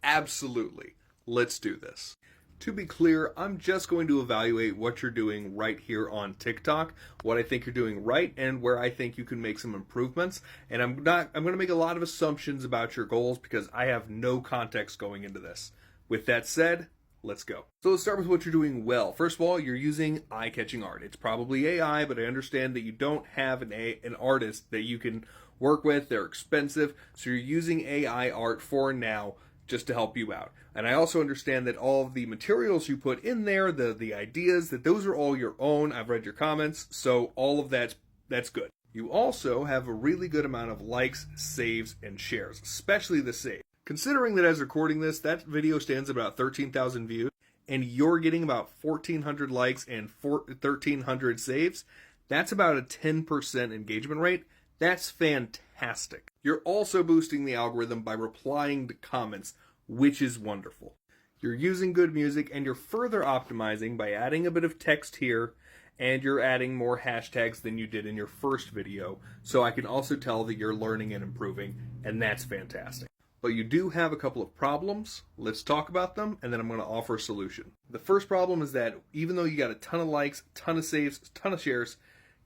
Absolutely. Let's do this. To be clear, I'm just going to evaluate what you're doing right here on TikTok, what I think you're doing right, and where I think you can make some improvements. And I'm going to make a lot of assumptions about your goals because I have no context going into this. With that said, let's go. So let's start with what you're doing well. First of all, you're using eye-catching art. It's probably AI, but I understand that you don't have an artist that you can work with. They're expensive, so you're using AI art for now just to help you out. And I also understand that all of the materials you put in there, the ideas, that those are all your own. I've read your comments, so all of that's good. You also have a really good amount of likes, saves, and shares, especially the save. Considering that as recording this, that video stands at about 13,000 views, and you're getting about 1,400 likes and 1,300 saves, that's about a 10% engagement rate. That's fantastic. You're also boosting the algorithm by replying to comments, which is wonderful. You're using good music, and you're further optimizing by adding a bit of text here, and you're adding more hashtags than you did in your first video, so I can also tell that you're learning and improving, and that's fantastic. But you do have a couple of problems. Let's talk about them, and then I'm going to offer a solution. The first problem is that even though you got a ton of likes, a ton of saves, a ton of shares,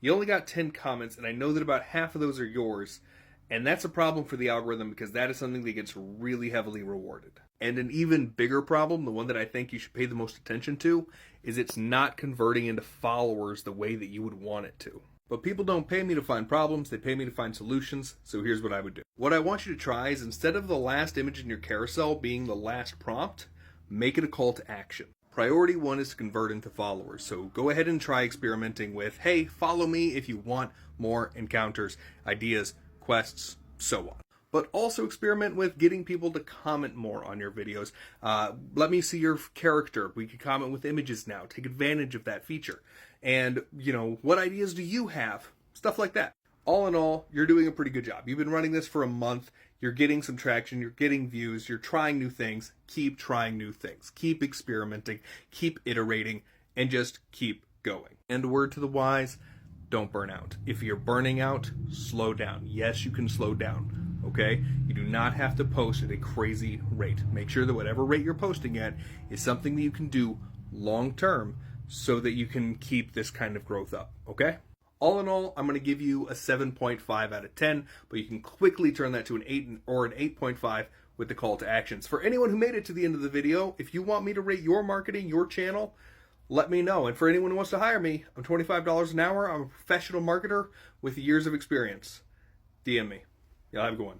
you only got 10 comments, and I know that about half of those are yours, and that's a problem for the algorithm because that is something that gets really heavily rewarded. And an even bigger problem, the one that I think you should pay the most attention to, is it's not converting into followers the way that you would want it to. But people don't pay me to find problems, they pay me to find solutions, so here's what I would do. What I want you to try is instead of the last image in your carousel being the last prompt, make it a call to action. Priority 1 is to convert into followers, so go ahead and try experimenting with, hey, follow me if you want more encounters, ideas, quests, so on. But also experiment with getting people to comment more on your videos. Let me see your character. We can comment with images now. Take advantage of that feature. And, what ideas do you have? Stuff like that. All in all, you're doing a pretty good job. You've been running this for a month. You're getting some traction. You're getting views. You're trying new things. Keep trying new things. Keep experimenting. Keep iterating. And just keep going. And a word to the wise, don't burn out. If you're burning out, slow down. Yes, you can slow down. Okay? You do not have to post at a crazy rate. Make sure that whatever rate you're posting at is something that you can do long term so that you can keep this kind of growth up. Okay? All in all, I'm going to give you a 7.5 out of 10, but you can quickly turn that to an 8 or an 8.5 with the call to actions. For anyone who made it to the end of the video, if you want me to rate your marketing, your channel, let me know. And for anyone who wants to hire me, I'm $25 an hour. I'm a professional marketer with years of experience. DM me. Y'all have a good one.